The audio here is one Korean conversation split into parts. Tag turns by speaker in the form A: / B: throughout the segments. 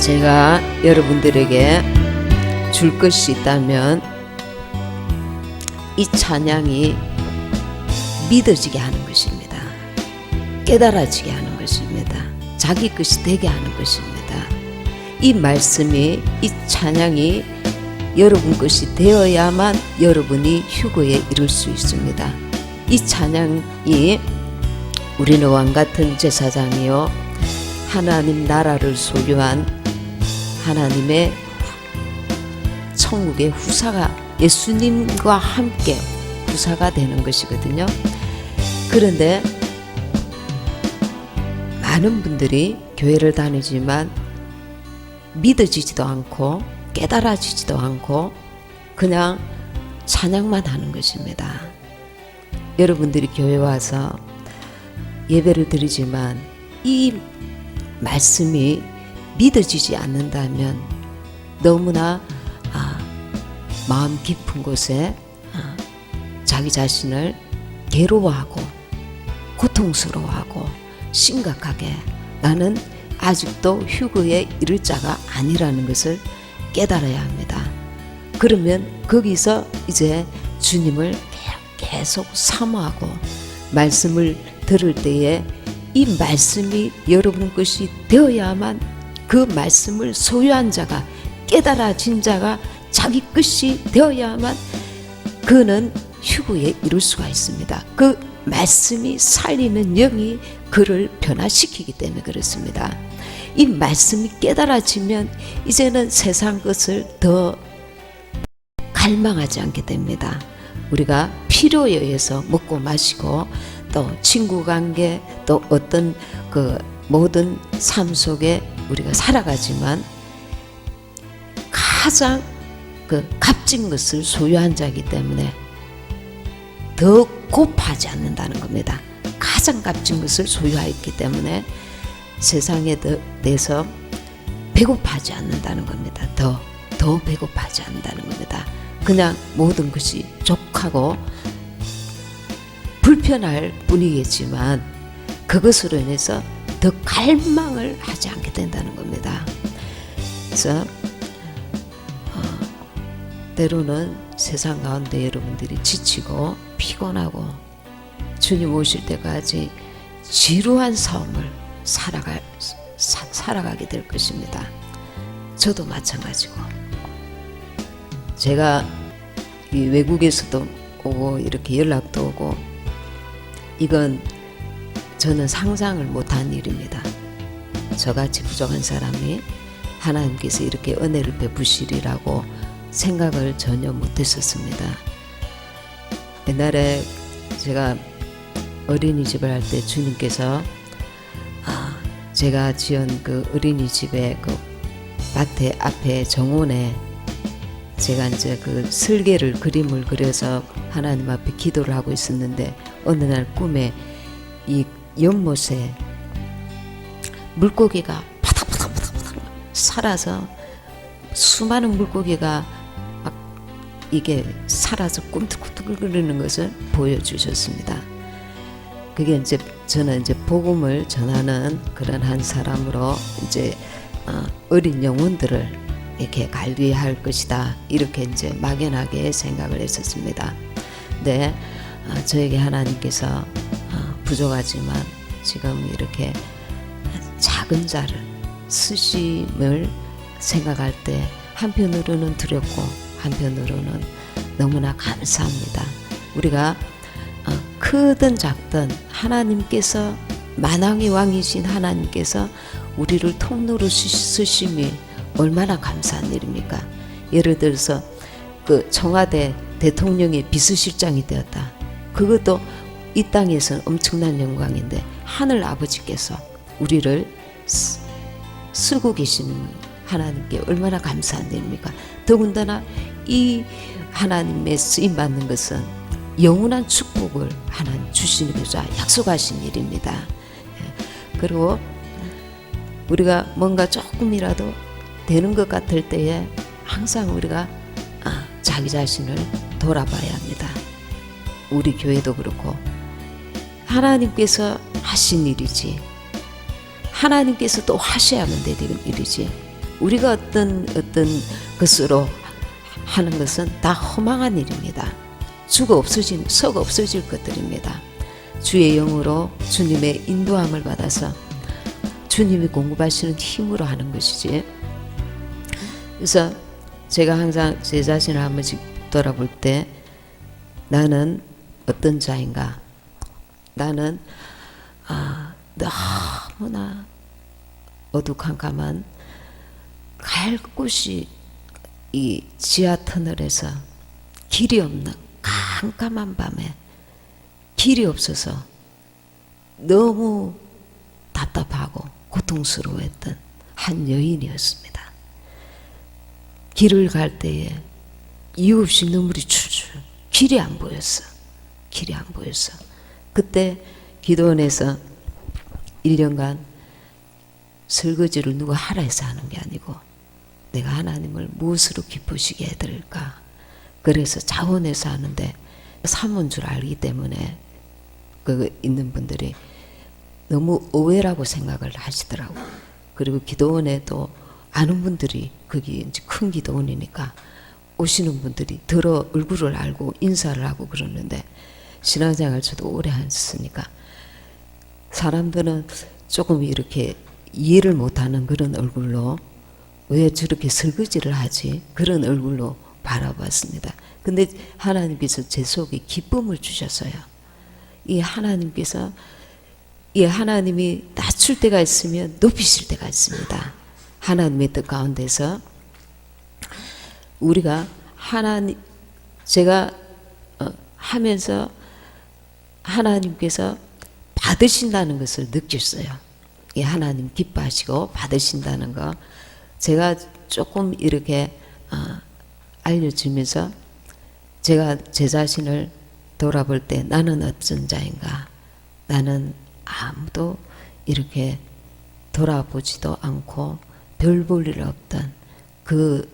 A: 제가 여러분들에게 줄 것이 있다면 이 찬양이 믿어지게 하는 것입니다. 깨달아지게 하는 것입니다. 자기 것이 되게 하는 것입니다. 이 말씀이, 이 찬양이 여러분 것이 되어야만 여러분이 휴거에 이룰 수 있습니다. 이 찬양이 우리는 왕같은 제사장이요 하나님 나라를 소유한 하나님의 천국의 후사가, 예수님과 함께 후사가 되는 것이거든요. 그런데 많은 분들이 교회를 다니지만 믿어지지도 않고 깨달아지지도 않고 그냥 찬양만 하는 것입니다. 여러분들이 교회 와서 예배를 드리지만 이 말씀이 믿어지지 않는다면 너무나 마음 깊은 곳에 자기 자신을 괴로워하고 고통스러워하고 심각하게 나는 아직도 휴거에 이를 자가 아니라는 것을 깨달아야 합니다. 그러면 거기서 이제 주님을 계속 사모하고 말씀을 들을 때에 이 말씀이 여러분 것이 되어야만 그 말씀을 소유한 자가, 깨달아진 자가 자기 것이 되어야만 그는 휴거에 이룰 수가 있습니다. 그 말씀이 살리는 영이 그를 변화시키기 때문에 그렇습니다. 이 말씀이 깨달아지면 이제는 세상 것을 더 갈망하지 않게 됩니다. 우리가 필요에 의해서 먹고 마시고 또 친구 관계 또 어떤 그 모든 삶 속에 우리가 살아가지만 가장 그 값진 것을 소유한 자이기 때문에 더 고파하지 않는다는 겁니다. 가장 값진 것을 소유하였기 때문에 세상에 대해서 배고파하지 않는다는 겁니다. 더 배고파하지 않는다는 겁니다. 그냥 모든 것이 족하고 불편할 뿐이겠지만 그것으로 인해서 더 갈망을 하지 않게 된다는 겁니다. 그래서 때로는 세상 가운데 여러분들이 지치고 피곤하고 주님 오실 때까지 지루한 삶을 살아가게 될 것입니다. 저도 마찬가지고 제가 이 외국에서도 오고 이렇게 연락도 오고 이건 저는 상상을 못한 일입니다. 저같이 부족한 사람이 하나님께서 이렇게 은혜를 베푸시리라고 생각을 전혀 못했었습니다. 옛날에 제가 어린이집을 할 때 주님께서 제가 지은 그 어린이집의 그 밭에 앞에 정원에 제가 이제 그 설계를 그림을 그려서 하나님 앞에 기도를 하고 있었는데 어느 날 꿈에 이 연못에 물고기가 파닥파닥 살아서 수많은 물고기가 막 이게 살아서 꿈틀꿈틀거리는 것을 보여주셨습니다. 그게 이제 저는 이제 복음을 전하는 그런 한 사람으로 이제 어린 영혼들을 이렇게 관리할 것이다 이렇게 이제 막연하게 생각을 했었습니다. 근데 저에게 하나님께서 부족하지만 지금 이렇게 작은 자를 쓰심을 생각할 때 한편으로는 두렵고 한편으로는 너무나 감사합니다. 우리가 크든 작든 하나님께서 만왕의 왕이신 하나님께서 우리를 통로로 쓰심이 얼마나 감사한 일입니까? 예를 들어서 그 청와대 대통령의 비서실장이 되었다. 그것도 이 땅에서는 엄청난 영광인데 하늘 아버지께서 우리를 쓰고 계신 하나님께 얼마나 감사한 일입니까? 더군다나 이 하나님의 쓰임 받는 것은 영원한 축복을 하나님 주시고자 약속하신 일입니다. 그리고 우리가 뭔가 조금이라도 되는 것 같을 때에 항상 우리가 자기 자신을 돌아봐야 합니다. 우리 교회도 그렇고 하나님께서 하신 일이지 하나님께서 또 하셔야만 되는 일이지 우리가 어떤 것으로 하는 것은 다 허망한 일입니다. 썩어 없어질 것들입니다. 주의 영으로 주님의 인도함을 받아서 주님이 공급하시는 힘으로 하는 것이지. 그래서 제가 항상 제 자신을 한 번씩 돌아볼 때 나는 어떤 자인가? 나는 너무나 어두컴컴한 갈 곳이 이 지하 터널에서 길이 없는 깜깜한 밤에 길이 없어서 너무 답답하고 고통스러워했던 한 여인이었습니다. 길을 갈 때에 이유 없이 눈물이 출출, 길이 안 보였어. 길이 안 보였어. 그때 기도원에서 1년간 설거지를 누가 하라 해서 하는 게 아니고 내가 하나님을 무엇으로 기쁘시게 해드릴까. 그래서 자원해서 하는데 사모인 줄 알기 때문에 그 있는 분들이 너무 오해라고 생각을 하시더라고. 그리고 기도원에 또 아는 분들이 거기 이제 큰 기도원이니까 오시는 분들이 들어 얼굴을 알고 인사를 하고 그러는데 신앙생활 저도 오래 했으니까 사람들은 조금 이렇게 이해를 못하는 그런 얼굴로 왜 저렇게 설거지를 하지? 그런 얼굴로 바라봤습니다. 근데 하나님께서 제 속에 기쁨을 주셨어요. 이 하나님께서 이 하나님이 낮출 때가 있으면 높이실 때가 있습니다. 하나님의 뜻 가운데서 우리가 하나님 제가 하면서 하나님께서 받으신다는 것을 느꼈어요. 이 하나님 기뻐하시고 받으신다는 거 제가 조금 이렇게 알려주면서 제가 제 자신을 돌아볼 때 나는 어떤 자인가? 나는 아무도 이렇게 돌아보지도 않고 별 볼 일 없던 그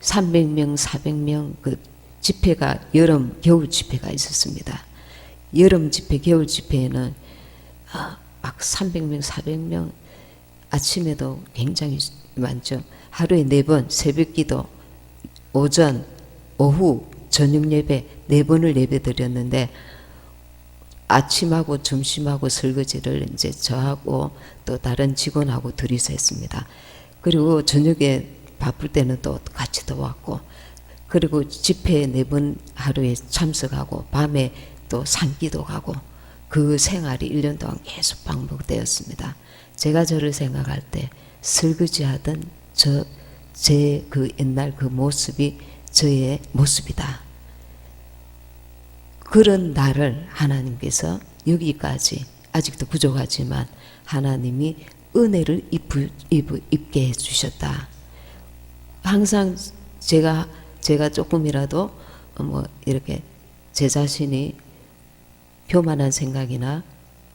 A: 300명, 400명 그 집회가 여름, 겨울 집회가 있었습니다. 여름 집회, 겨울 집회에는 막 300명, 400명 아침에도 굉장히 많죠. 하루에 4번 새벽 기도, 오전, 오후, 저녁 예배 4번을 예배 드렸는데 아침하고 점심하고 설거지를 이제 저하고 또 다른 직원하고 둘이서 했습니다. 그리고 저녁에 바쁠 때는 또 같이 도왔고 그리고 집회에 4번 하루에 참석하고 밤에 또 산기도 가고 그 생활이 1년 동안 계속 반복되었습니다. 제가 저를 생각할 때 설거지하던 제 그 옛날 그 모습이 저의 모습이다. 그런 나를 하나님께서 여기까지 아직도 부족하지만 하나님이 은혜를 입게 해주셨다. 항상 제가 조금이라도 뭐 이렇게 제 자신이 교만한 생각이나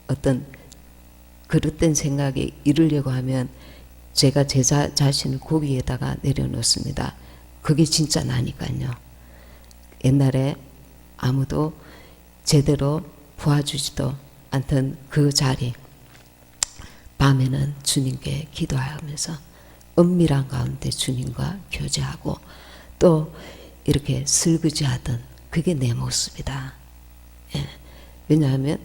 A: 어떤 그릇된 생각에 이르려고 하면 제가 제 자신을 고기에다가 내려놓습니다. 그게 진짜 나니까요. 옛날에 아무도 제대로 도와주지도 않던 그 자리 밤에는 주님께 기도하면서 은밀한 가운데 주님과 교제하고 또 이렇게 설거지하던 그게 내 모습이다. 예. 왜냐하면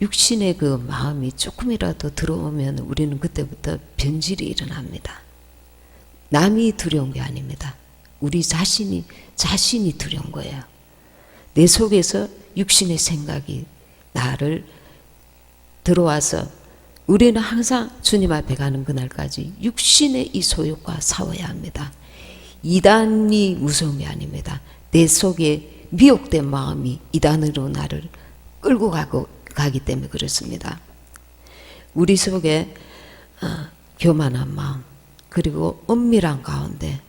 A: 육신의 그 마음이 조금이라도 들어오면 우리는 그때부터 변질이 일어납니다. 남이 두려운 게 아닙니다. 우리 자신이 두려운 거예요. 내 속에서 육신의 생각이 나를 들어와서 우리는 항상 주님 앞에 가는 그날까지 육신의 이 소욕과 싸워야 합니다. 이단이 무서운 게 아닙니다. 내 속에 미혹된 마음이 이단으로 나를 끌고 가기 때문에 그렇습니다. 우리 속에 교만한 마음 그리고 은밀한 가운데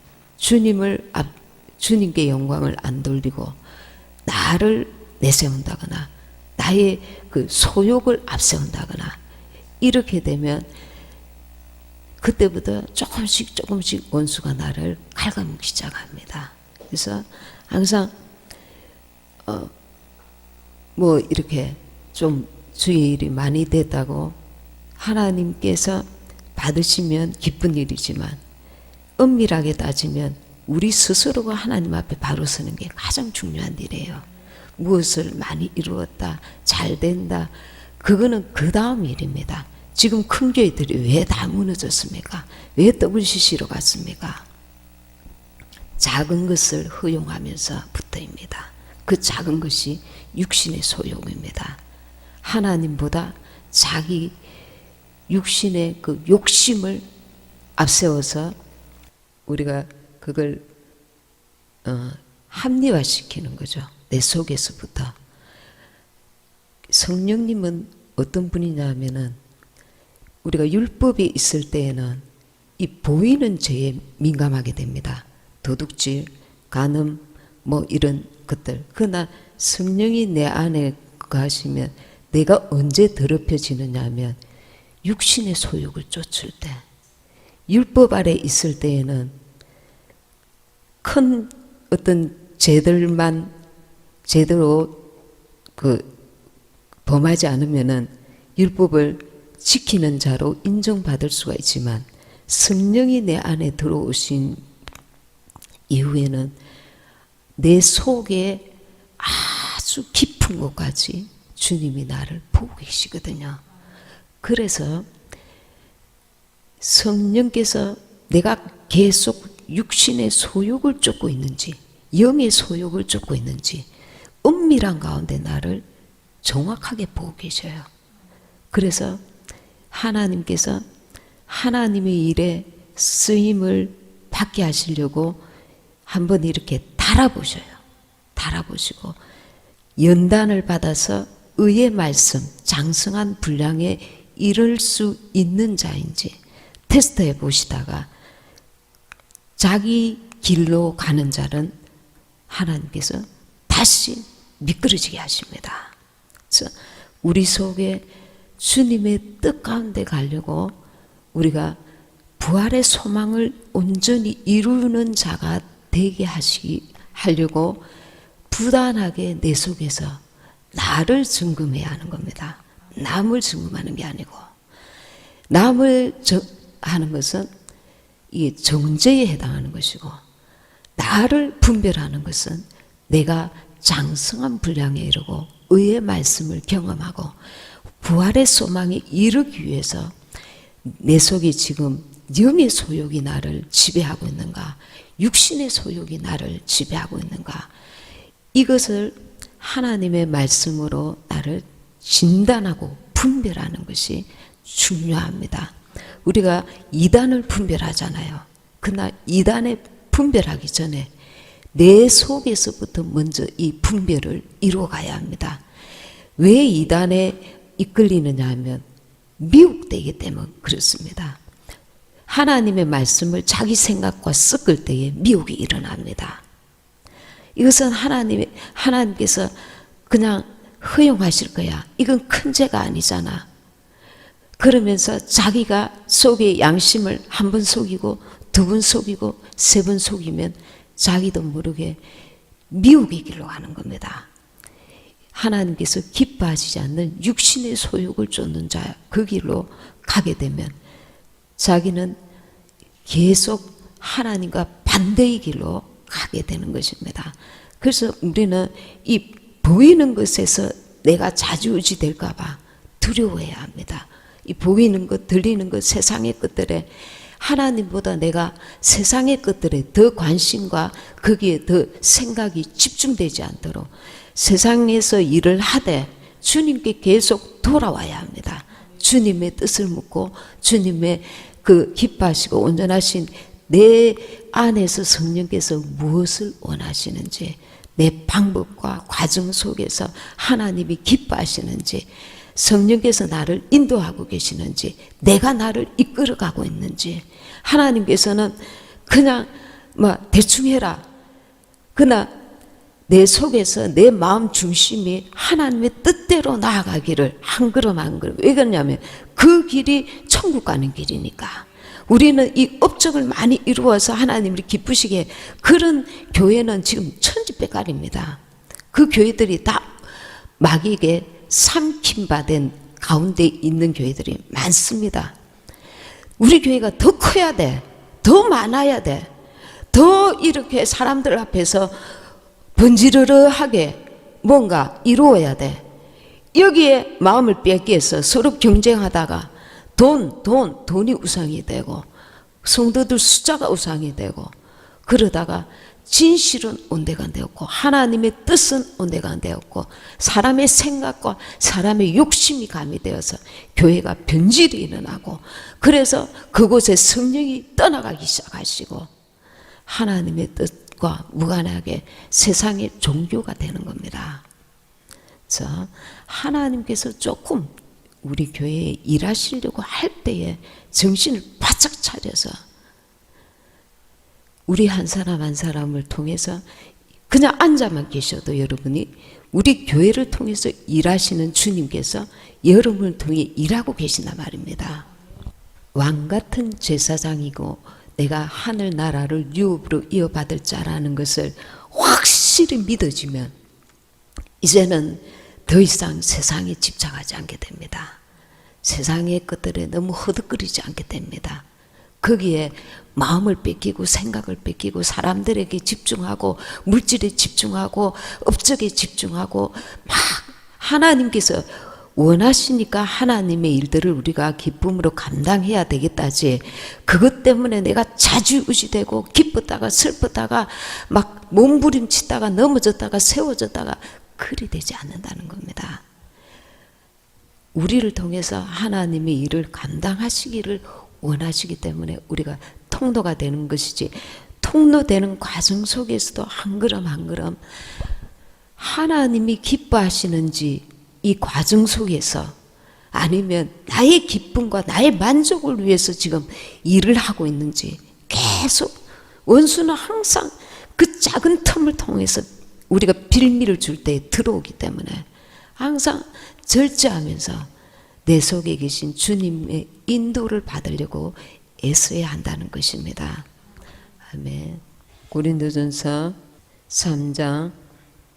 A: 주님께 영광을 안 돌리고 나를 내세운다거나 나의 그 소욕을 앞세운다거나 이렇게 되면 그때부터 조금씩 원수가 나를 갉아먹기 시작합니다. 그래서 항상 뭐 이렇게 좀 주의 일이 많이 됐다고 하나님께서 받으시면 기쁜 일이지만 엄밀하게 따지면 우리 스스로가 하나님 앞에 바로 서는 게 가장 중요한 일이에요. 무엇을 많이 이루었다, 잘 된다, 그거는 그 다음 일입니다. 지금 큰 교회들이 왜 다 무너졌습니까? 왜 WCC로 갔습니까? 작은 것을 허용하면서부터입니다. 그 작은 것이 육신의 소욕입니다. 하나님보다 자기 육신의 그 욕심을 앞세워서 우리가 그걸 합리화시키는 거죠. 내 속에서부터. 성령님은 어떤 분이냐 하면은 우리가 율법이 있을 때에는 이 보이는 죄에 민감하게 됩니다. 도둑질, 간음, 뭐 이런 것들. 그러나 성령이 내 안에 가시면 내가 언제 더럽혀지느냐 하면 육신의 소욕을 쫓을 때, 율법 아래 있을 때에는 큰 어떤 죄들만 제대로 범하지 않으면은 율법을 지키는 자로 인정받을 수가 있지만 성령이 내 안에 들어오신 이후에는 내 속에 아주 깊은 곳까지 주님이 나를 보고 계시거든요. 그래서 성령께서 내가 계속 육신의 소욕을 쫓고 있는지 영의 소욕을 쫓고 있는지 은밀한 가운데 나를 정확하게 보고 계셔요. 그래서 하나님께서 하나님의 일에 쓰임을 받게 하시려고 한번 이렇게 달아보셔요. 달아보시고 연단을 받아서 의의 말씀, 장성한 분량에 이를 수 있는 자인지 테스트해 보시다가 자기 길로 가는 자는 하나님께서 다시 미끄러지게 하십니다. 그래서 우리 속에 주님의 뜻 가운데 가려고 우리가 부활의 소망을 온전히 이루는 자가 되게 하려고 부단하게 내 속에서 나를 점검해야 하는 겁니다. 남을 점검하는 게 아니고, 남을 하는 것은 이 정죄에 해당하는 것이고, 나를 분별하는 것은 내가 장성한 분량에 이르고 의의 말씀을 경험하고 부활의 소망에 이르기 위해서 내 속에 지금 영의 소욕이 나를 지배하고 있는가, 육신의 소욕이 나를 지배하고 있는가, 이것을 하나님의 말씀으로 나를 진단하고 분별하는 것이 중요합니다. 우리가 이단을 분별하잖아요. 그러나 이단에 분별하기 전에 내 속에서부터 먼저 이 분별을 이루어가야 합니다. 왜 이단에 이끌리느냐 하면 미혹되기 때문에 그렇습니다. 하나님의 말씀을 자기 생각과 섞을 때에 미혹이 일어납니다. 이것은 하나님께서 그냥 허용하실 거야. 이건 큰 죄가 아니잖아. 그러면서 자기가 속에 양심을 한 번 속이고 두 번 속이고 세 번 속이면 자기도 모르게 미혹의 길로 가는 겁니다. 하나님께서 기뻐하시지 않는 육신의 소욕을 쫓는 자, 그 길로 가게 되면 자기는 계속 하나님과 반대의 길로 가게 되는 것입니다. 그래서 우리는 이 보이는 것에서 내가 좌지우지 될까 봐 두려워해야 합니다. 이 보이는 것, 들리는 것, 세상의 것들에 하나님보다 내가 세상의 것들에 더 관심과 거기에 더 생각이 집중되지 않도록 세상에서 일을 하되 주님께 계속 돌아와야 합니다. 주님의 뜻을 묻고 주님의 그 기뻐하시고 온전하신 내 안에서 성령께서 무엇을 원하시는지, 내 방법과 과정 속에서 하나님이 기뻐하시는지, 성령께서 나를 인도하고 계시는지, 내가 나를 이끌어가고 있는지, 하나님께서는 그냥 대충 해라. 그러나 내 속에서 내 마음 중심이 하나님의 뜻대로 나아가기를 한 걸음 한 걸음. 왜 그러냐면 그 길이 천국 가는 길이니까. 우리는 이 업적을 많이 이루어서 하나님을 기쁘시게, 그런 교회는 지금 천지백갈입니다. 그 교회들이 다 마귀에게 삼킴받은 가운데 있는 교회들이 많습니다. 우리 교회가 더 커야 돼. 더 많아야 돼. 더 이렇게 사람들 앞에서 번지르르하게 뭔가 이루어야 돼. 여기에 마음을 뺏기해서 서로 경쟁하다가 돈이 우상이 되고 성도들 숫자가 우상이 되고 그러다가 진실은 온데가 안 되었고 하나님의 뜻은 온데가 안 되었고 사람의 생각과 사람의 욕심이 가미되어서 교회가 변질이 일어나고 그래서 그곳에 성령이 떠나가기 시작하시고 하나님의 뜻과 무관하게 세상의 종교가 되는 겁니다. 그래서 하나님께서 조금 우리 교회에 일하시려고 할 때에 정신을 바짝 차려서 우리 한 사람 한 사람을 통해서 그냥 앉아만 계셔도 여러분이 우리 교회를 통해서 일하시는 주님께서 여러분을 통해 일하고 계신단 말입니다. 왕 같은 제사장이고 내가 하늘 나라를 유업으로 이어받을 자라는 것을 확실히 믿어지면 이제는 더 이상 세상에 집착하지 않게 됩니다. 세상의 것들에 너무 허덕거리지 않게 됩니다. 거기에 마음을 뺏기고 생각을 뺏기고 사람들에게 집중하고 물질에 집중하고 업적에 집중하고 막 하나님께서 원하시니까 하나님의 일들을 우리가 기쁨으로 감당해야 되겠다지 그것 때문에 내가 좌지우지되고 기뻤다가 슬펐다가 막 몸부림치다가 넘어졌다가 세워졌다가 그리 되지 않는다는 겁니다. 우리를 통해서 하나님의 일을 감당하시기를 원하시기 때문에 우리가 통로가 되는 것이지 통로되는 과정 속에서도 한 걸음 한 걸음 하나님이 기뻐하시는지 이 과정 속에서 아니면 나의 기쁨과 나의 만족을 위해서 지금 일을 하고 있는지 계속 원수는 항상 그 작은 틈을 통해서 우리가 빌미를 줄 때 들어오기 때문에 항상 절제하면서 내 속에 계신 주님의 인도를 받으려고 애써야 한다는 것입니다. 아멘. 고린도전서 3장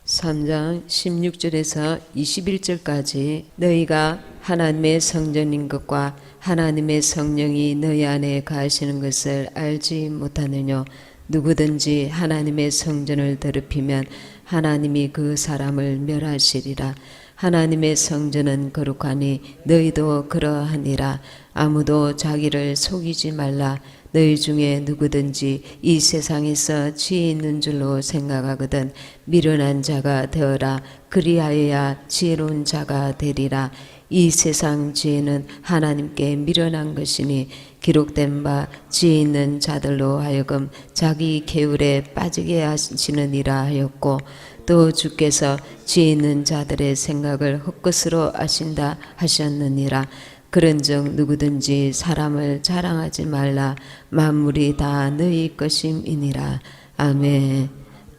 A: 16절에서 21절까지 너희가 하나님의 성전인 것과 하나님의 성령이 너희 안에 거하시는 것을 알지 못하느뇨. 누구든지 하나님의 성전을 더럽히면 하나님이 그 사람을 멸하시리라. 하나님의 성전은 거룩하니 너희도 그러하니라. 아무도 자기를 속이지 말라. 너희 중에 누구든지 이 세상에서 지혜 있는 줄로 생각하거든 미련한 자가 되어라. 그리하여야 지혜로운 자가 되리라. 이 세상 지혜는 하나님께 미련한 것이니 기록된 바 지혜 있는 자들로 하여금 자기 계율에 빠지게 하시느니라 하였고 또 주께서 지혜 있는 자들의 생각을 헛것으로 아신다 하셨느니라. 그런즉 누구든지 사람을 자랑하지 말라. 만물이 다 너희 것임이니라. 아멘.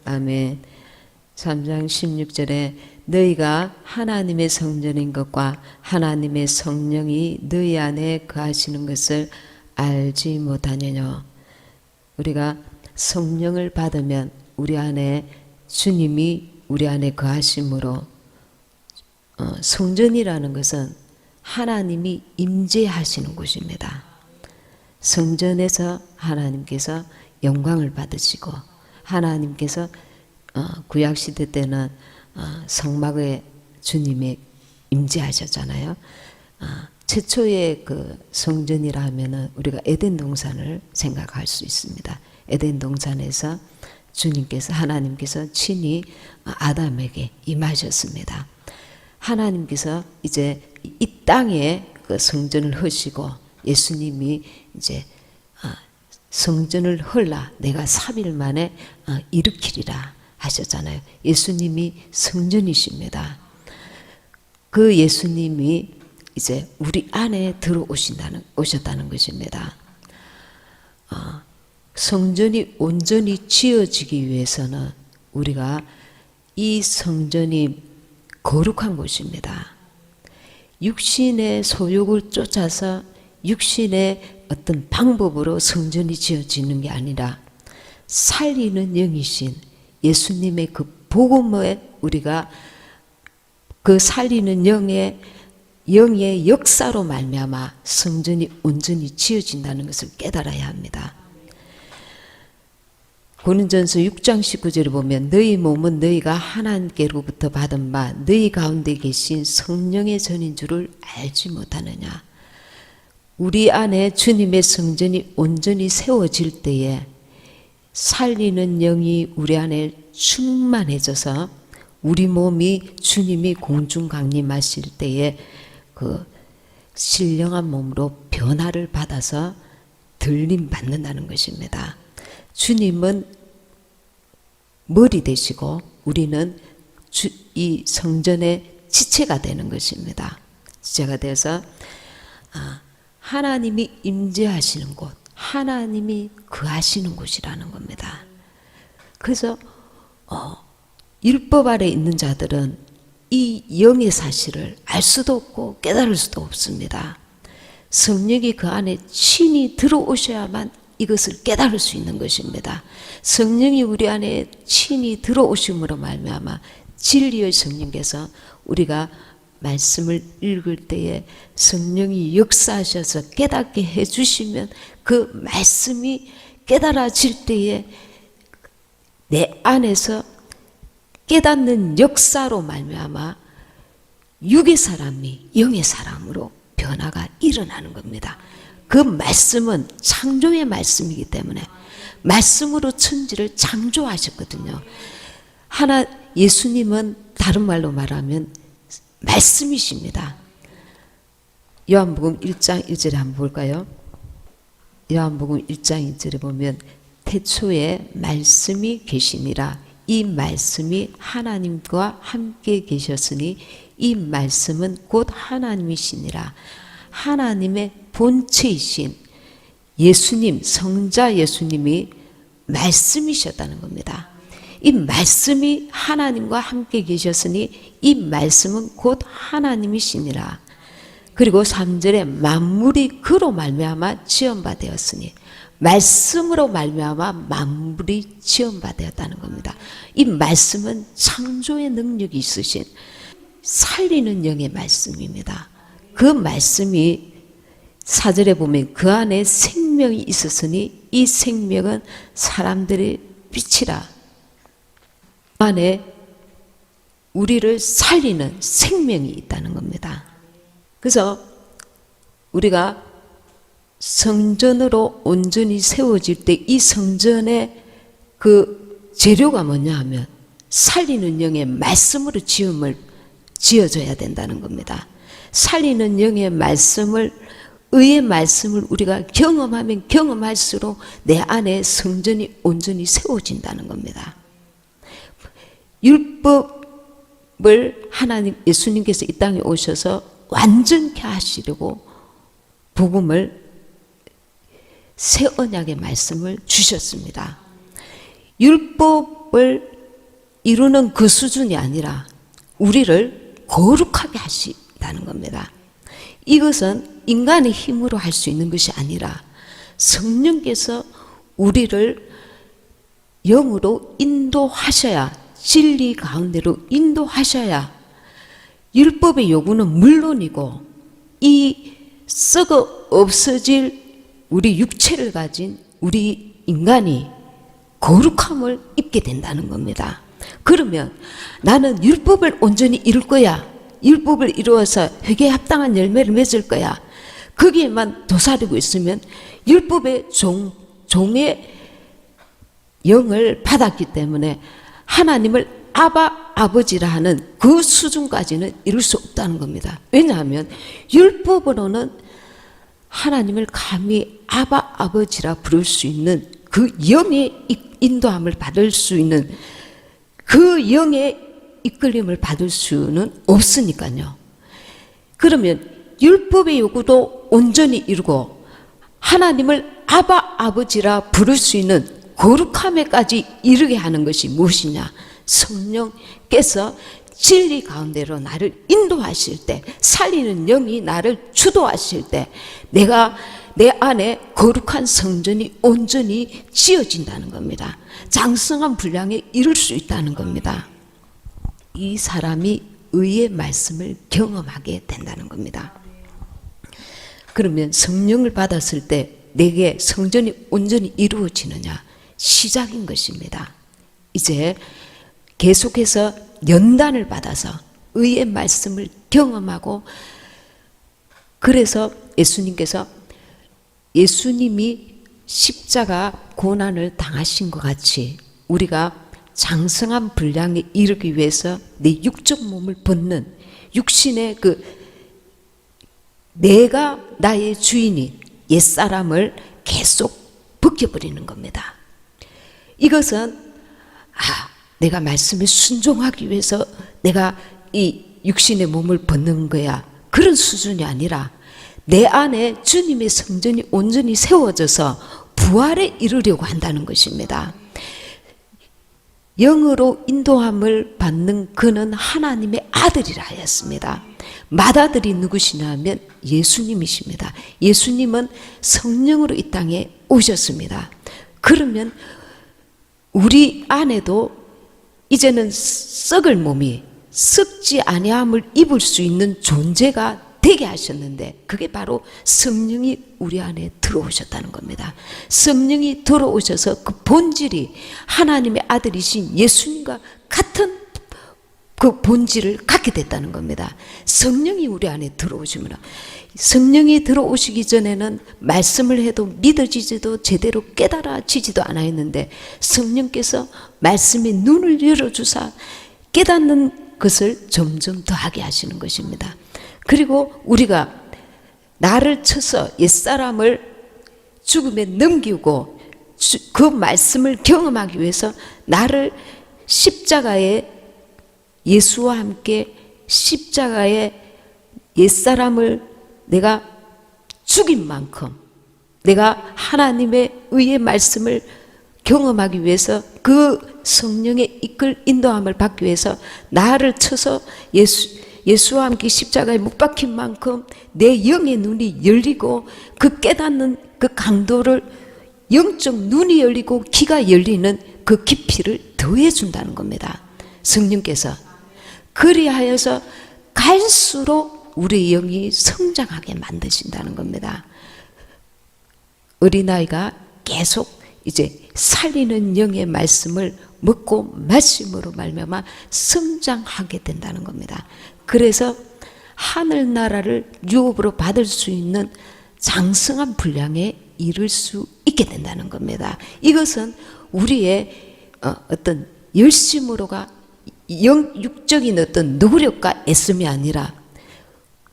A: 아멘. 3장 16절에 너희가 하나님의 성전인 것과 하나님의 성령이 너희 안에 거하시는 것을 알지 못하느뇨. 우리가 성령을 받으면 우리 안에 주님이 우리 안에 거하심으로 성전이라는 것은 하나님이 임재하시는 곳입니다. 성전에서 하나님께서 영광을 받으시고 하나님께서 구약시대 때는 성막에 주님이 임재하셨잖아요. 최초의 그 성전이라 하면은 우리가 에덴 동산을 생각할 수 있습니다. 에덴 동산에서 주님께서 하나님께서 친히 아담에게 임하셨습니다. 하나님께서 이제 이 땅에 그 성전을 허시고 예수님이 이제 성전을 헐라 내가 3일 만에 일으키리라 하셨잖아요. 예수님이 성전이십니다. 그 예수님이 이제 우리 안에 오셨다는 것입니다. 성전이 온전히 지어지기 위해서는 우리가 이 성전이 거룩한 곳입니다. 육신의 소욕을 쫓아서 육신의 어떤 방법으로 성전이 지어지는 게 아니라 살리는 영이신 예수님의 그 복음에 우리가 그 살리는 영의 역사로 말미암아 성전이 온전히 지어진다는 것을 깨달아야 합니다. 고린전서 6장 19절에 보면 너희 몸은 너희가 하나님께로부터 받은 바 너희 가운데 계신 성령의 전인 줄을 알지 못하느냐. 우리 안에 주님의 성전이 온전히 세워질 때에 살리는 영이 우리 안에 충만해져서 우리 몸이 주님이 공중 강림하실 때에 그 신령한 몸으로 변화를 받아서 들림 받는다는 것입니다. 주님은 머리 되시고 우리는 이 성전의 지체가 되는 것입니다. 지체가 돼서 하나님이 임재하시는 곳, 하나님이 거하시는 곳이라는 겁니다. 그래서 율법 아래 있는 자들은 이 영의 사실을 알 수도 없고 깨달을 수도 없습니다. 성령이 그 안에 친히 들어오셔야만 이것을 깨달을 수 있는 것입니다. 성령이 우리 안에 친히 들어오심으로 말미암아 진리의 성령께서 우리가 말씀을 읽을 때에 성령이 역사하셔서 깨닫게 해주시면 그 말씀이 깨달아질 때에 내 안에서 깨닫는 역사로 말미암아 육의 사람이 영의 사람으로 변화가 일어나는 겁니다. 그 말씀은 창조의 말씀이기 때문에 말씀으로 천지를 창조하셨거든요. 예수님은 다른 말로 말하면 말씀이십니다. 요한복음 1장 1절에 한번 볼까요? 요한복음 1장 1절에 보면 태초에 말씀이 계시니라. 이 말씀이 하나님과 함께 계셨으니 이 말씀은 곧 하나님이시니라. 하나님의 본체이신 예수님, 성자 예수님이 말씀이셨다는 겁니다. 이 말씀이 하나님과 함께 계셨으니 이 말씀은 곧 하나님이시니라. 그리고 3절에 만물이 그로 말미암아 지음바 되었으니 말씀으로 말미암아 만물이 지음바 되었다는 겁니다. 이 말씀은 창조의 능력이 있으신 살리는 영의 말씀입니다. 그 말씀이 4절에 보면 그 안에 생명이 있었으니 이 생명은 사람들의 빛이라. 그 안에 우리를 살리는 생명이 있다는 겁니다. 그래서 우리가 성전으로 온전히 세워질 때 이 성전의 그 재료가 뭐냐 하면 살리는 영의 말씀으로 지어져야 된다는 겁니다. 살리는 영의 말씀을, 의의 말씀을 우리가 경험하면 경험할수록 내 안에 성전이 온전히 세워진다는 겁니다. 율법을 하나님, 예수님께서 이 땅에 오셔서 완전케 하시려고 복음을, 새 언약의 말씀을 주셨습니다. 율법을 이루는 그 수준이 아니라 우리를 거룩하게 하신다는 겁니다. 이것은 인간의 힘으로 할 수 있는 것이 아니라 성령께서 우리를 영으로 인도하셔야, 진리 가운데로 인도하셔야 율법의 요구는 물론이고 이 썩어 없어질 우리 육체를 가진 우리 인간이 거룩함을 입게 된다는 겁니다. 그러면 나는 율법을 온전히 이룰 거야, 율법을 이루어서 회개에 합당한 열매를 맺을 거야, 거기에만 도사리고 있으면 율법의 종의 영을 받았기 때문에 하나님을 아버지라 하는 그 수준까지는 이룰 수 없다는 겁니다. 왜냐하면 율법으로는 하나님을 감히 아버지라 부를 수 있는 그 영의 인도함을 받을 수 있는, 그 영의 이끌림을 받을 수는 없으니까요. 그러면 율법의 요구도 온전히 이루고 하나님을 아버지라 부를 수 있는 거룩함에까지 이르게 하는 것이 무엇이냐? 성령께서 진리 가운데로 나를 인도하실 때, 살리는 영이 나를 주도하실 때 내가 내 안에 거룩한 성전이 온전히 지어진다는 겁니다. 장성한 분량에 이룰 수 있다는 겁니다. 이 사람이 의의 말씀을 경험하게 된다는 겁니다. 그러면 성령을 받았을 때 내게 성전이 온전히 이루어지느냐? 시작인 것입니다. 이제 계속해서 연단을 받아서 의의 말씀을 경험하고, 그래서 예수님이 십자가 고난을 당하신 것 같이 우리가 장성한 분량에 이르기 위해서 내 육적 몸을 벗는 육신의 내가 나의 주인인 옛사람을 계속 벗겨버리는 겁니다. 이것은 내가 말씀에 순종하기 위해서 내가 이 육신의 몸을 벗는 거야, 그런 수준이 아니라 내 안에 주님의 성전이 온전히 세워져서 부활에 이르려고 한다는 것입니다. 영으로 인도함을 받는 그는 하나님의 아들이라 하였습니다. 맏아들이 누구시냐 하면 예수님이십니다. 예수님은 성령으로 이 땅에 오셨습니다. 그러면 우리 안에도 이제는 썩을 몸이 썩지 아니함을 입을 수 있는 존재가 되게 하셨는데, 그게 바로 성령이 우리 안에 들어오셨다는 겁니다. 성령이 들어오셔서 그 본질이 하나님의 아들이신 예수님과 같은 그 본질을 갖게 됐다는 겁니다. 성령이 우리 안에 들어오시면, 성령이 들어오시기 전에는 말씀을 해도 믿어지지도 제대로 깨달아지지도 않았는데, 성령께서 말씀의 눈을 열어주사 깨닫는 것을 점점 더하게 하시는 것입니다. 그리고 우리가 나를 쳐서 옛사람을 죽음에 넘기고 그 말씀을 경험하기 위해서 나를 십자가에, 예수와 함께 십자가에 옛사람을 내가 죽인 만큼 내가 하나님의 의의 말씀을 경험하기 위해서, 그 성령의 이끌 인도함을 받기 위해서 나를 쳐서 예수와 함께 십자가에 못 박힌 만큼 내 영의 눈이 열리고, 그 깨닫는 그 강도를, 영적 눈이 열리고 귀가 열리는 그 깊이를 더해 준다는 겁니다. 성령께서. 그리하여서 갈수록 우리 영이 성장하게 만드신다는 겁니다. 어린아이가 계속 이제 살리는 영의 말씀을 먹고 마심으로 말미암아 성장하게 된다는 겁니다. 그래서 하늘나라를 유업으로 받을 수 있는 장성한 분량에 이를 수 있게 된다는 겁니다. 이것은 우리의 어떤 열심으로가 육적인 어떤 노력과 애씀이 아니라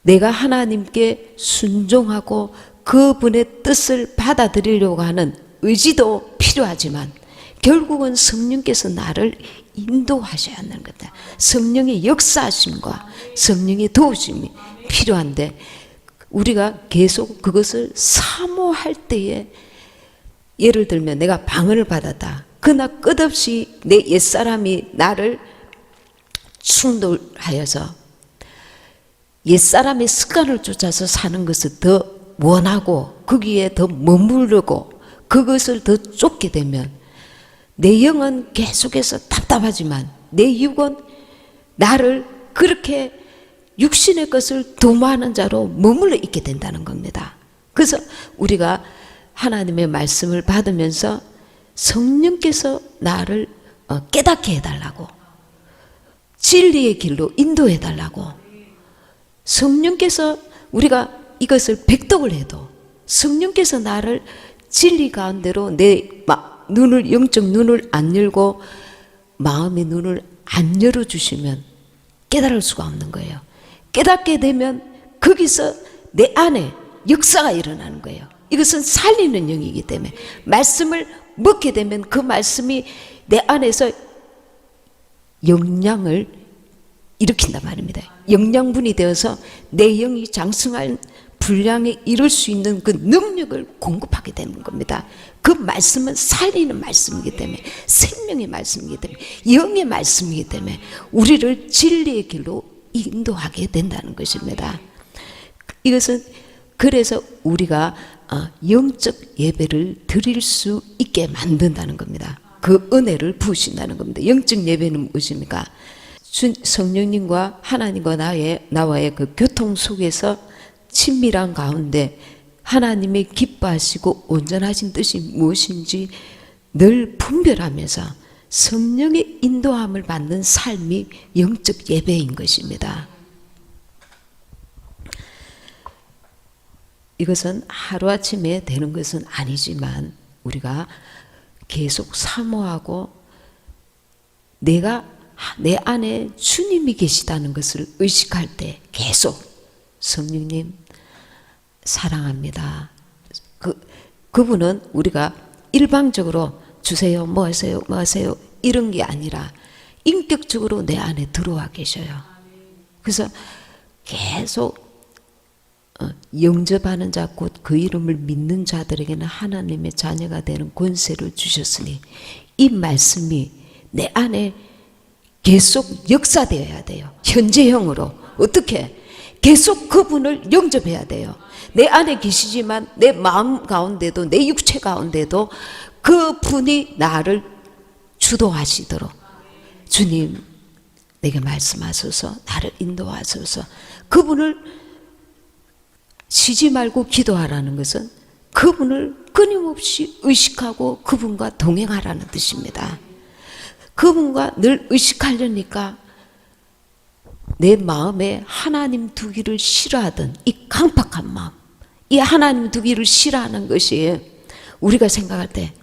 A: 내가 하나님께 순종하고 그분의 뜻을 받아들이려고 하는 의지도 필요하지만, 결국은 성령께서 나를 인도하셔야 하는 거다. 성령의 역사하심과 성령의 도우심이 필요한데, 우리가 계속 그것을 사모할 때에, 예를 들면 내가 방언을 받았다. 그러나 끝없이 내 옛사람이 나를 충돌하여서 옛사람의 습관을 쫓아서 사는 것을 더 원하고 거기에 더 머무르고 그것을 더 쫓게 되면 내 영은 계속해서 답답하지만 내 육은 나를 그렇게 육신의 것을 도모하는 자로 머물러 있게 된다는 겁니다. 그래서 우리가 하나님의 말씀을 받으면서 성령께서 나를 깨닫게 해달라고, 진리의 길로 인도해 달라고, 성령께서 우리가 이것을 백독을 해도 성령께서 나를 진리 가운데로 내 눈을, 영적 눈을 안 열고 마음의 눈을 안 열어주시면 깨달을 수가 없는 거예요. 깨닫게 되면 거기서 내 안에 역사가 일어나는 거예요. 이것은 살리는 영이기 때문에 말씀을 먹게 되면 그 말씀이 내 안에서 영양을 일으킨단 말입니다. 영양분이 되어서 내 영이 장성한 분량에 이룰 수 있는 그 능력을 공급하게 되는 겁니다. 그 말씀은 살리는 말씀이기 때문에, 생명의 말씀이기 때문에, 영의 말씀이기 때문에 우리를 진리의 길로 인도하게 된다는 것입니다. 이것은 그래서 우리가 영적 예배를 드릴 수 있게 만든다는 겁니다. 그 은혜를 부으신다는 겁니다. 영적 예배는 무엇입니까? 성령님과 하나님과 나와의 그 교통 속에서 친밀한 가운데 하나님의 기뻐하시고 온전하신 뜻이 무엇인지 늘 분별하면서 성령의 인도함을 받는 삶이 영적 예배인 것입니다. 이것은 하루아침에 되는 것은 아니지만 우리가 계속 사모하고 내가 내 안에 주님이 계시다는 것을 의식할 때 계속 성령님 사랑합니다. 그분은 우리가 일방적으로 주세요, 뭐 하세요, 뭐 하세요 이런 게 아니라 인격적으로 내 안에 들어와 계셔요. 그래서 계속 영접하는 자 곧 그 이름을 믿는 자들에게는 하나님의 자녀가 되는 권세를 주셨으니 이 말씀이 내 안에 계속 역사되어야 돼요. 현재형으로. 어떻게? 계속 그분을 영접해야 돼요. 내 안에 계시지만 내 마음 가운데도 내 육체 가운데도 그분이 나를 주도하시도록 주님 내게 말씀하소서, 나를 인도하소서. 그분을 쉬지 말고 기도하라는 것은 그분을 끊임없이 의식하고 그분과 동행하라는 뜻입니다. 그분과 늘 의식하려니까 내 마음에 하나님 두기를 싫어하던 이 강팍한 마음, 이 하나님 두기를 싫어하는 것이 우리가 생각할 때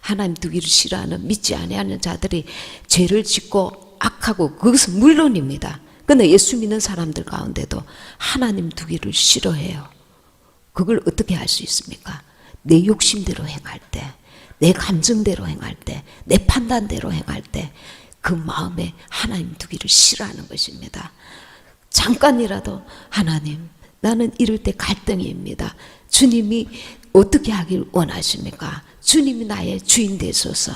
A: 하나님 두기를 싫어하는 믿지 아니하는 자들이 죄를 짓고 악하고 그것은 물론입니다. 그런데 예수 믿는 사람들 가운데도 하나님 두기를 싫어해요. 그걸 어떻게 할 수 있습니까? 내 욕심대로 행할 때, 내 감정대로 행할 때, 내 판단대로 행할 때 그 마음에 하나님 두기를 싫어하는 것입니다. 잠깐이라도 하나님 나는 이럴 때 갈등입니다. 주님이 어떻게 하길 원하십니까? 주님이 나의 주인 되소서.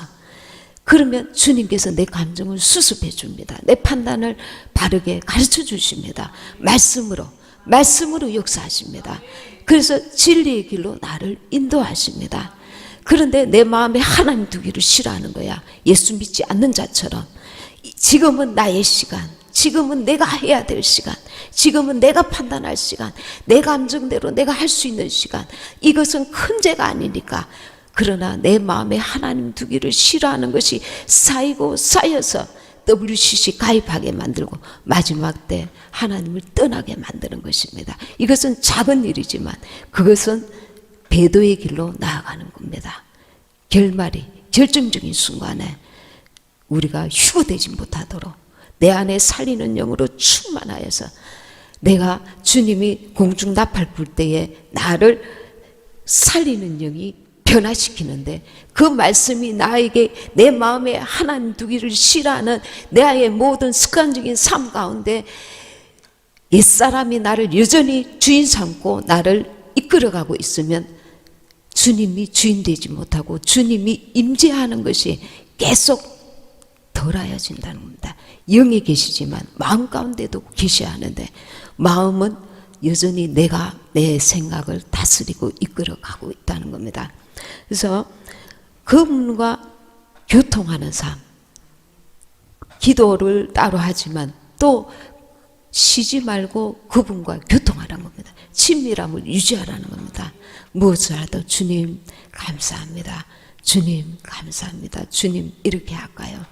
A: 그러면 주님께서 내 감정을 수습해 줍니다. 내 판단을 바르게 가르쳐 주십니다. 말씀으로 역사하십니다. 그래서 진리의 길로 나를 인도하십니다. 그런데 내 마음에 하나님 두기를 싫어하는 거야. 예수 믿지 않는 자처럼. 지금은 나의 시간, 지금은 내가 해야 될 시간, 지금은 내가 판단할 시간, 내 감정대로 내가 할 수 있는 시간. 이것은 큰 죄가 아니니까. 그러나 내 마음에 하나님 두기를 싫어하는 것이 쌓이고 쌓여서 WCC 가입하게 만들고 마지막 때 하나님을 떠나게 만드는 것입니다. 이것은 작은 일이지만 그것은 배도의 길로 나아가는 겁니다. 결정적인 순간에 우리가 휴거되지 못하도록 내 안에 살리는 영으로 충만하여서 내가 주님이 공중 나팔 불 때에 나를 살리는 영이 변화시키는데 그 말씀이 나에게 내 마음에 하나님 두기를 싫어하는 나의 모든 습관적인 삶 가운데 옛사람이 나를 여전히 주인 삼고 나를 이끌어가고 있으면 주님이 주인 되지 못하고 주님이 임재하는 것이 계속 덜하여진다는 겁니다. 영에 계시지만 마음 가운데도 계셔야 하는데 마음은 여전히 내가 내 생각을 다스리고 이끌어가고 있다는 겁니다. 그래서 그분과 교통하는 삶, 기도를 따로 하지만 또 쉬지 말고 그분과 교통하라는 겁니다. 친밀함을 유지하라는 겁니다. 무엇을 하도 주님 감사합니다. 주님 감사합니다. 주님 이렇게 할까요?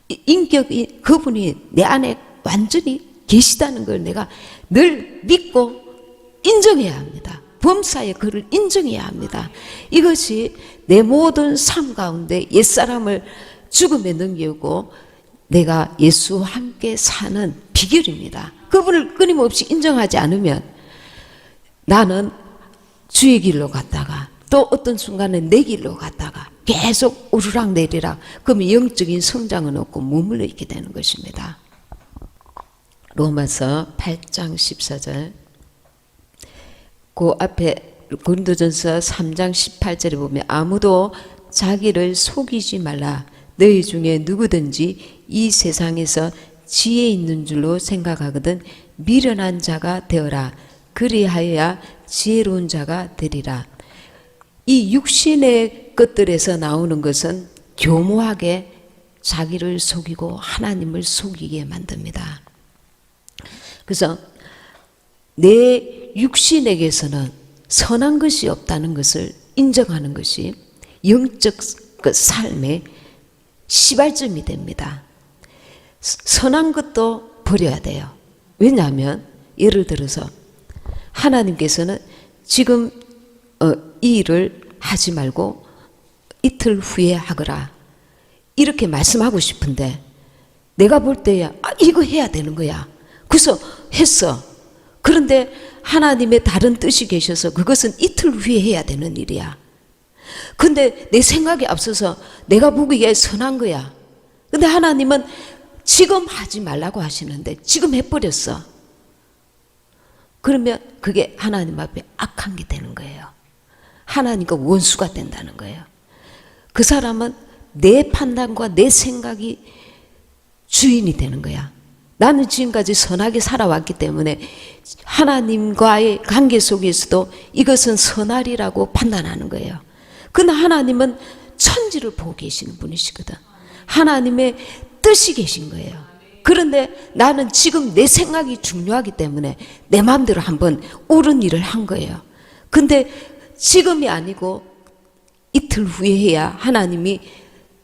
A: 인격이 그분이 내 안에 완전히 계시다는 걸 내가 늘 믿고 인정해야 합니다. 범사에 그를 인정해야 합니다. 이것이 내 모든 삶 가운데 옛사람을 죽음에 넘기고 내가 예수와 함께 사는 비결입니다. 그분을 끊임없이 인정하지 않으면 나는 주의 길로 갔다가 또 어떤 순간에 내 길로 갔다가 계속 오르락내리락 그러면 영적인 성장은 없고 머물러 있게 되는 것입니다. 로마서 8장 14절 그 앞에 고린도전서 3장 18절에 보면 아무도 자기를 속이지 말라. 너희 중에 누구든지 이 세상에서 지혜 있는 줄로 생각하거든 미련한 자가 되어라. 그리하여야 지혜로운 자가 되리라. 이 육신의 것들에서 나오는 것은 교모하게 자기를 속이고 하나님을 속이게 만듭니다. 그래서 내 육신에게서는 선한 것이 없다는 것을 인정하는 것이 영적 그 삶의 시발점이 됩니다. 선한 것도 버려야 돼요. 왜냐하면 예를 들어서 하나님께서는 지금 이 일을 하지 말고 이틀 후에 하거라 이렇게 말씀하고 싶은데 내가 볼 때야 이거 해야 되는 거야. 그래서 했어. 그런데 하나님의 다른 뜻이 계셔서 그것은 이틀 후에 해야 되는 일이야. 근데 내 생각에 앞서서 내가 보기에 선한 거야. 근데 하나님은 지금 하지 말라고 하시는데 지금 해버렸어. 그러면 그게 하나님 앞에 악한 게 되는 거예요. 하나님과 원수가 된다는 거예요. 그 사람은 내 판단과 내 생각이 주인이 되는 거야. 나는 지금까지 선하게 살아왔기 때문에 하나님과의 관계 속에서도 이것은 선하리라고 판단하는 거예요. 그러나 하나님은 천지를 보고 계시는 분이시거든. 하나님의 뜻이 계신 거예요. 그런데 나는 지금 내 생각이 중요하기 때문에 내 마음대로 한번 옳은 일을 한 거예요. 근데 지금이 아니고 이틀 후에 해야 하나님이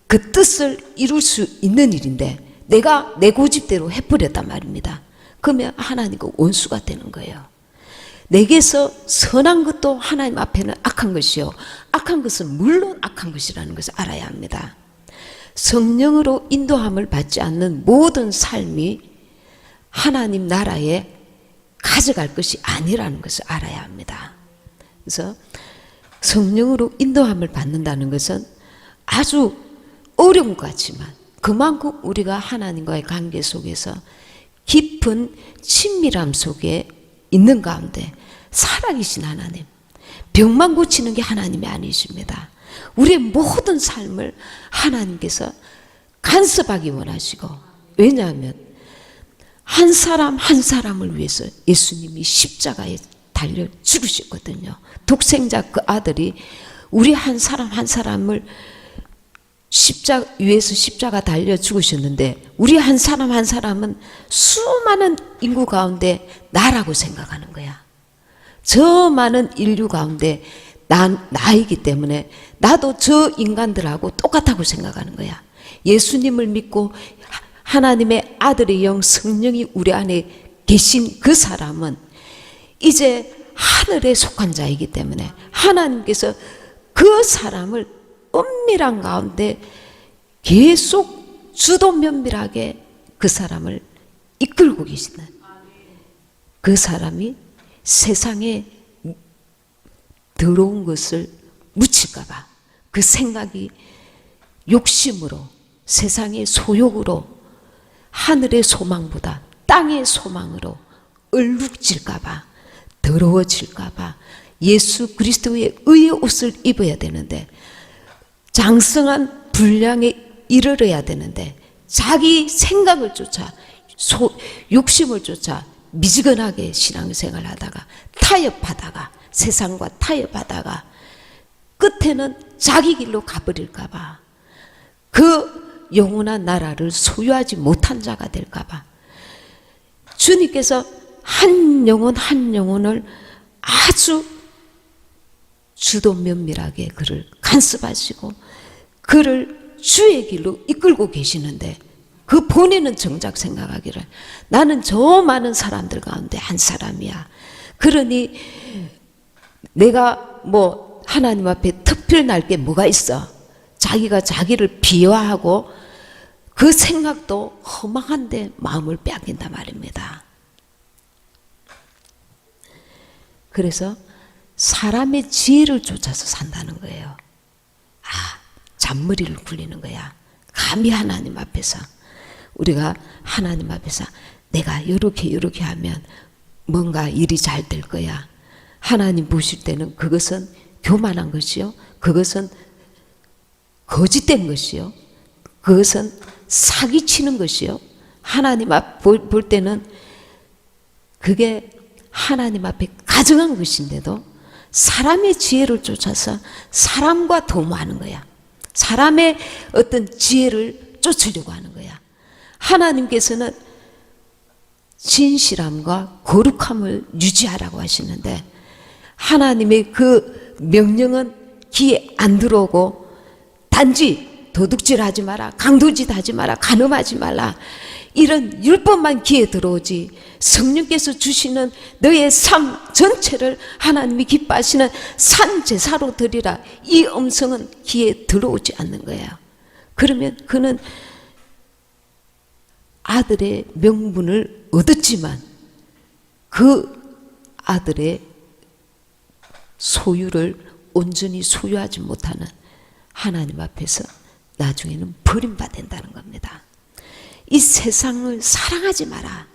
A: 그 뜻을 이룰 수 있는 일인데 내가 내 고집대로 해버렸단 말입니다. 그러면 하나님과 원수가 되는 거예요. 내게서 선한 것도 하나님 앞에는 악한 것이요, 악한 것은 물론 악한 것이라는 것을 알아야 합니다. 성령으로 인도함을 받지 않는 모든 삶이 하나님 나라에 가져갈 것이 아니라는 것을 알아야 합니다. 그래서 성령으로 인도함을 받는다는 것은 아주 어려운 것 같지만 그만큼 우리가 하나님과의 관계 속에서 깊은 친밀함 속에 있는 가운데 살아계신 하나님, 병만 고치는 게 하나님이 아니십니다. 우리의 모든 삶을 하나님께서 간섭하기 원하시고, 왜냐하면 한 사람 한 사람을 위해서 예수님이 십자가에 달려 죽으셨거든요. 독생자 그 아들이 우리 한 사람 한 사람을 위에서 십자가 달려 죽으셨는데 우리 한 사람 한 사람은 수많은 인구 가운데 나라고 생각하는 거야. 저 많은 인류 가운데 나이기 때문에 나도 저 인간들하고 똑같다고 생각하는 거야. 예수님을 믿고 하나님의 아들의 영 성령이 우리 안에 계신 그 사람은 이제 하늘에 속한 자이기 때문에 하나님께서 그 사람을 은밀한 가운데 계속 주도 면밀하게 그 사람을 이끌고 계시는, 그 사람이 세상에 더러운 것을 묻힐까봐 그 생각이 욕심으로, 세상의 소욕으로, 하늘의 소망보다 땅의 소망으로 얼룩질까봐, 더러워질까봐 예수 그리스도의 의의 옷을 입어야 되는데, 장성한 분량에 이르러야 되는데 자기 생각을 쫓아 욕심을 쫓아 미지근하게 신앙생활을 하다가 타협하다가 세상과 타협하다가 끝에는 자기 길로 가버릴까 봐, 그 영원한 나라를 소유하지 못한 자가 될까 봐 주님께서 한 영혼 한 영혼을 아주 주도 면밀하게 그를 간섭하시고 그를 주의 길로 이끌고 계시는데, 그 본인은 정작 생각하기를 나는 저 많은 사람들 가운데 한 사람이야. 그러니 내가 뭐 하나님 앞에 특별 날 게 뭐가 있어. 자기가 자기를 비하하고 그 생각도 허망한데 마음을 빼앗긴단 말입니다. 그래서 사람의 지혜를 쫓아서 산다는 거예요. 잔머리를 굴리는 거야. 감히 하나님 앞에서, 우리가 하나님 앞에서 내가 이렇게 하면 뭔가 일이 잘 될 거야. 하나님 보실 때는 그것은 교만한 것이요, 그것은 거짓된 것이요, 그것은 사기치는 것이요, 하나님 앞 볼 때는 그게 하나님 앞에 가증한 것인데도 사람의 지혜를 쫓아서 사람과 도모하는 거야. 사람의 어떤 지혜를 쫓으려고 하는 거야. 하나님께서는 진실함과 거룩함을 유지하라고 하시는데 하나님의 그 명령은 귀에 안 들어오고 단지 도둑질하지 마라, 강도짓하지 마라, 간음하지 말라, 이런 율법만 귀에 들어오지 성령께서 주시는 너의 삶 전체를 하나님이 기뻐하시는 산 제사로 드리라, 이 음성은 귀에 들어오지 않는 거예요. 그러면 그는 아들의 명분을 얻었지만 그 아들의 소유를 온전히 소유하지 못하는 하나님 앞에서 나중에는 버림받는다는 겁니다. 이 세상을 사랑하지 마라.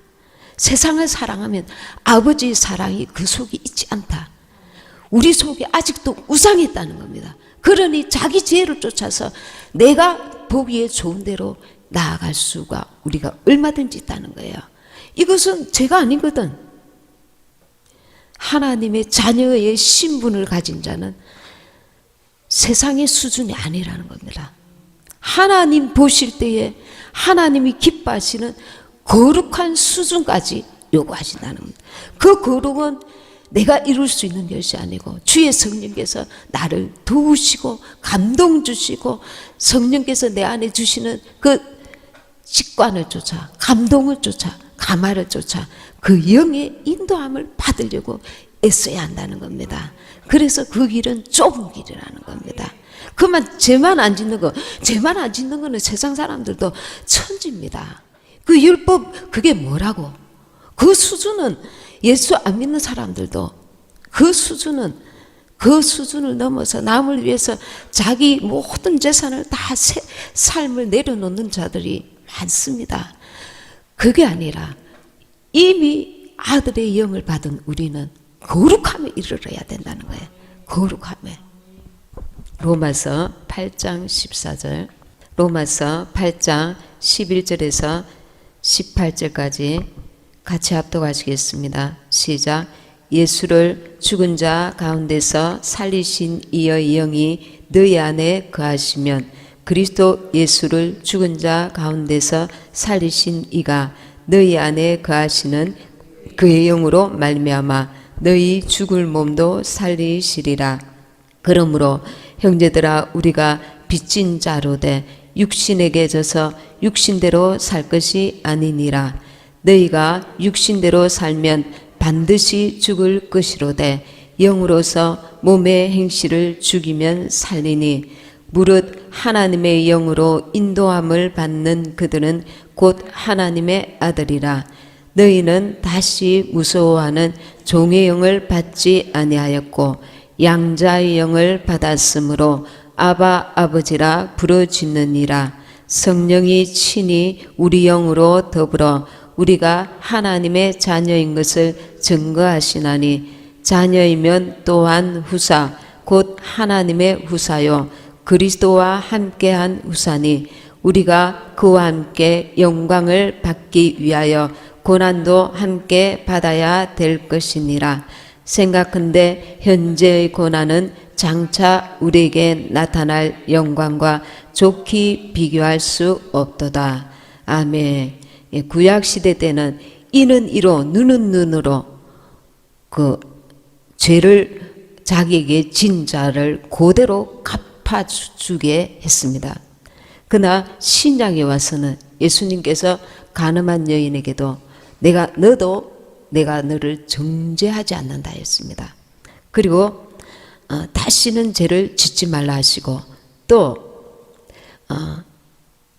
A: 세상을 사랑하면 아버지의 사랑이 그 속에 있지 않다. 우리 속에 아직도 우상이 있다는 겁니다. 그러니 자기 지혜를 쫓아서 내가 보기에 좋은 대로 나아갈 수가 우리가 얼마든지 있다는 거예요. 이것은 죄가 아니거든. 하나님의 자녀의 신분을 가진 자는 세상의 수준이 아니라는 겁니다. 하나님 보실 때에 하나님이 기뻐하시는 거룩한 수준까지 요구하신다는 겁니다. 그 거룩은 내가 이룰 수 있는 것이 아니고 주의 성령께서 나를 도우시고 감동 주시고 성령께서 내 안에 주시는 그 직관을 쫓아, 감동을 쫓아, 감화를 쫓아 그 영의 인도함을 받으려고 애써야 한다는 겁니다. 그래서 그 길은 좁은 길이라는 겁니다. 그만 죄만 안 짓는 거, 죄만 안 짓는 거는 세상 사람들도 천지입니다. 그 율법 그게 뭐라고? 그 수준은 예수 안 믿는 사람들도 그 수준을 넘어서 남을 위해서 자기 모든 재산을 다 삶을 내려놓는 자들이 많습니다. 그게 아니라 이미 아들의 영을 받은 우리는 거룩함에 이르러야 된다는 거예요. 거룩함에. 로마서 8장 14절, 로마서 8장 11절에서 18절까지 같이 합독하시겠습니다. 시작. 예수를 죽은 자 가운데서 살리신 이의 영이 너희 안에 거하시면 그리스도 예수를 죽은 자 가운데서 살리신 이가 너희 안에 거하시는 그의 영으로 말미암아 너희 죽을 몸도 살리시리라. 그러므로 형제들아 우리가 빚진 자로되 육신에게 져서 육신대로 살 것이 아니니라. 너희가 육신대로 살면 반드시 죽을 것이로되 영으로서 몸의 행실을 죽이면 살리니 무릇 하나님의 영으로 인도함을 받는 그들은 곧 하나님의 아들이라. 너희는 다시 무서워하는 종의 영을 받지 아니하였고 양자의 영을 받았으므로 아바 아버지라 부르짖느니라. 성령이 친히 우리 영으로 더불어 우리가 하나님의 자녀인 것을 증거하시나니 자녀이면 또한 후사 곧 하나님의 후사요 그리스도와 함께한 후사니 우리가 그와 함께 영광을 받기 위하여 고난도 함께 받아야 될 것이니라. 생각한데 현재의 고난은 장차 우리에게 나타날 영광과 좋게 비교할 수 없도다. 아멘. 구약시대 때는 이는 이로 눈은 눈으로 그 죄를 자기에게 진 자를 그대로 갚아주게 했습니다. 그러나 신약에 와서는 예수님께서 가늠한 여인에게도 내가 너를 정죄하지 않는다 했습니다. 그리고 다시는 죄를 짓지 말라 하시고 또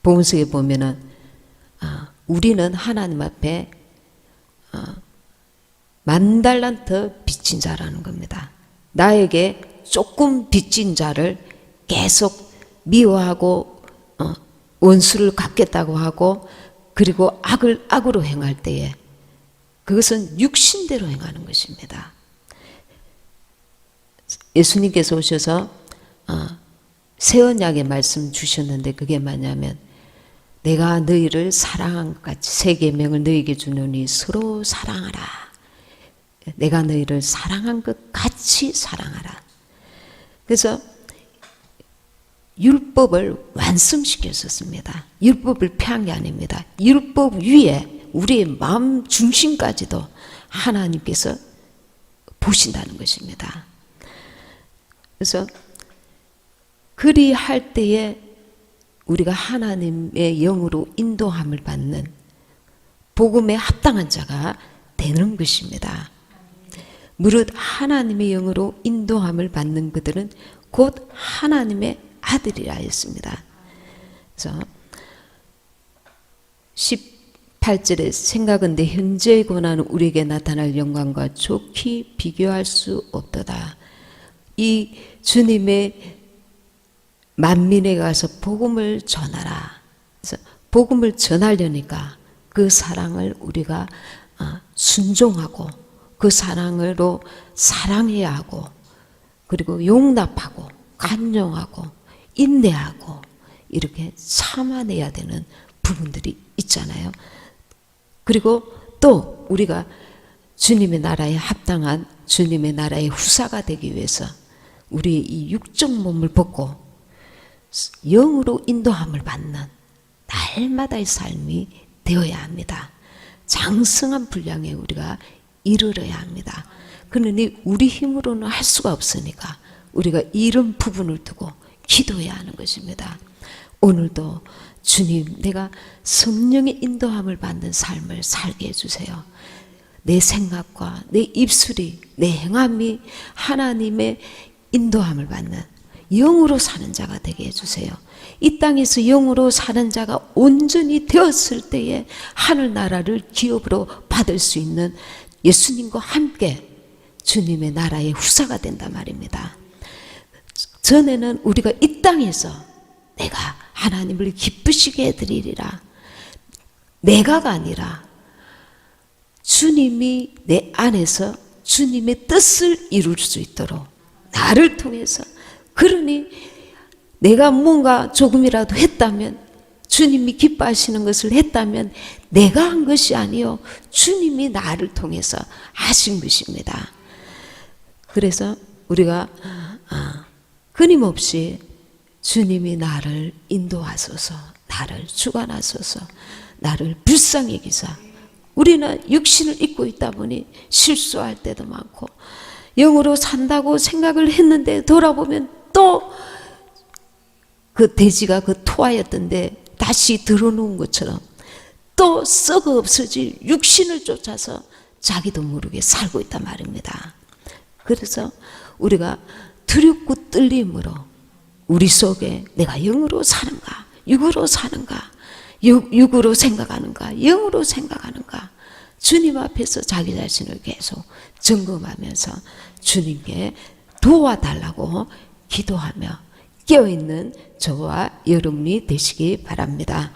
A: 복음서에 보면은 우리는 하나님 앞에 10,000달란트 빚진 자라는 겁니다. 나에게 조금 빚진 자를 계속 미워하고 원수를 갚겠다고 하고 그리고 악으로 행할 때에 그것은 육신대로 행하는 것입니다. 예수님께서 오셔서 새 언약의 말씀 주셨는데 그게 뭐냐면 내가 너희를 사랑한 것 같이 새 계명을 너희에게 주노니 서로 사랑하라. 내가 너희를 사랑한 것 같이 사랑하라. 그래서 율법을 완성시켰었습니다. 율법을 폐한 게 아닙니다. 율법 위에 우리의 마음 중심까지도 하나님께서 보신다는 것입니다. 그래서 그리할 때에 우리가 하나님의 영으로 인도함을 받는 복음에 합당한 자가 되는 것입니다. 무릇 하나님의 영으로 인도함을 받는 그들은 곧 하나님의 아들이라 했습니다. 그래서 18절에 생각은데 현재의 고난은 우리에게 나타날 영광과 좋게 비교할 수 없도다. 이 주님의 만민에 가서 복음을 전하라. 그래서 복음을 전하려니까 그 사랑을 우리가 순종하고 그 사랑으로 사랑해야 하고 그리고 용납하고 간용하고 인내하고 이렇게 참아내야 되는 부분들이 있잖아요. 그리고 또 우리가 주님의 나라에 합당한 주님의 나라의 후사가 되기 위해서 우리의 이 육적 몸을 벗고 영으로 인도함을 받는 날마다의 삶이 되어야 합니다. 장성한 분량에 우리가 이르러야 합니다. 그러니 우리 힘으로는 할 수가 없으니까 우리가 이런 부분을 두고 기도해야 하는 것입니다. 오늘도 주님, 내가 성령의 인도함을 받는 삶을 살게 해주세요. 내 생각과 내 입술이, 내 행함이 하나님의 인도함을 받는 영으로 사는 자가 되게 해주세요. 이 땅에서 영으로 사는 자가 온전히 되었을 때에 하늘나라를 기업으로 받을 수 있는 예수님과 함께 주님의 나라의 후사가 된단 말입니다. 전에는 우리가 이 땅에서 내가 하나님을 기쁘시게 해드리리라. 내가가 아니라 주님이 내 안에서 주님의 뜻을 이룰 수 있도록 나를 통해서, 그러니 내가 뭔가 조금이라도 했다면, 주님이 기뻐하시는 것을 했다면 내가 한 것이 아니요 주님이 나를 통해서 하신 것입니다. 그래서 우리가 끊임없이 주님이 나를 인도하소서, 나를 주관하소서, 나를 불쌍히 여기사. 우리는 육신을 입고 있다 보니 실수할 때도 많고 영으로 산다고 생각을 했는데 돌아보면 또 그 돼지가 그 토하였던데 다시 들어놓은 것처럼 또 썩어 없어질 육신을 쫓아서 자기도 모르게 살고 있단 말입니다. 그래서 우리가 두렵고 떨림으로 우리 속에 내가 영으로 사는가, 육으로 사는가, 육으로 생각하는가, 영으로 생각하는가, 주님 앞에서 자기 자신을 계속 점검하면서 주님께 도와달라고 기도하며 깨어있는 저와 여러분이 되시기 바랍니다.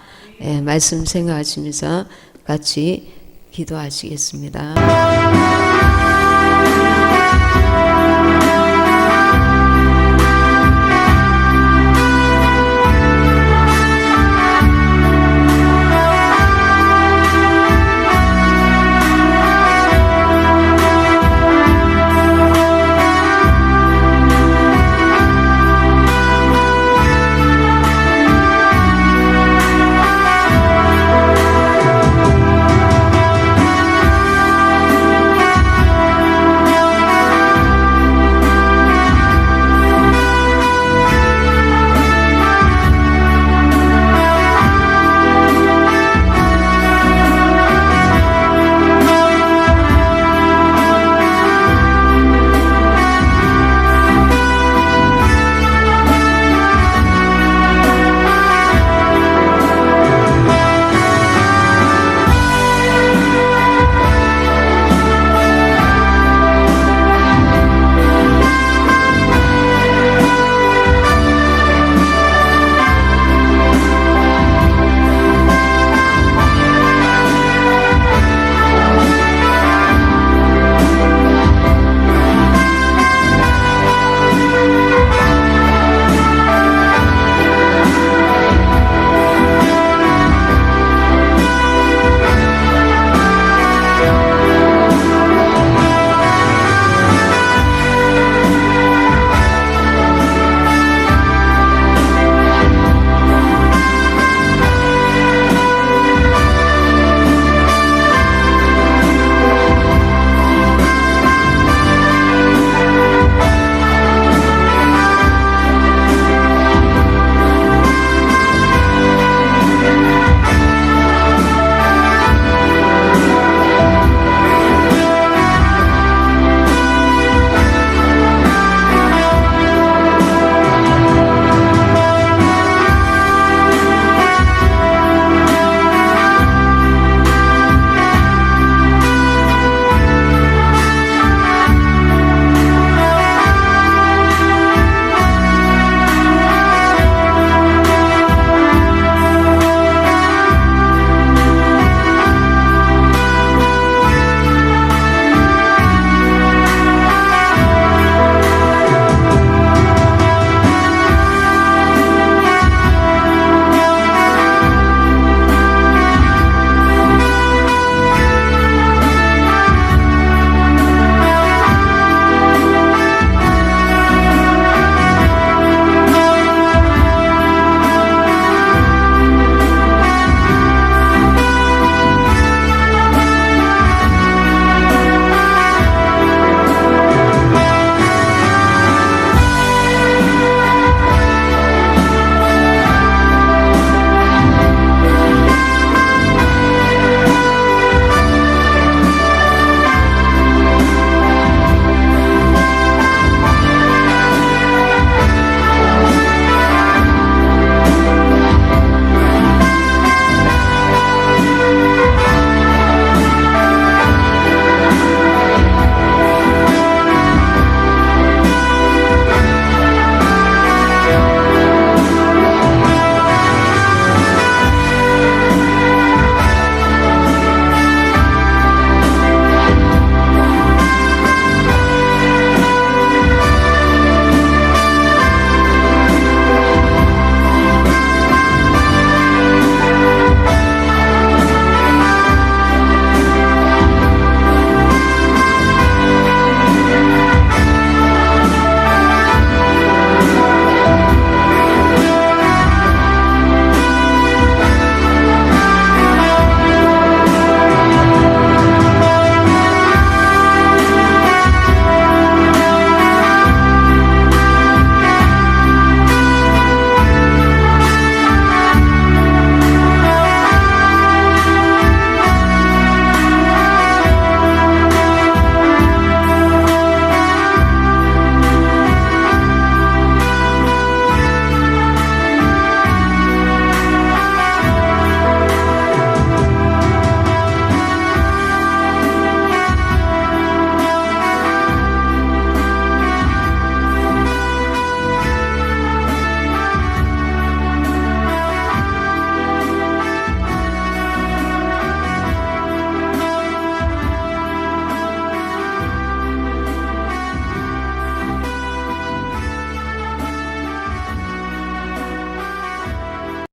A: 말씀 생각하시면서 같이 기도하시겠습니다.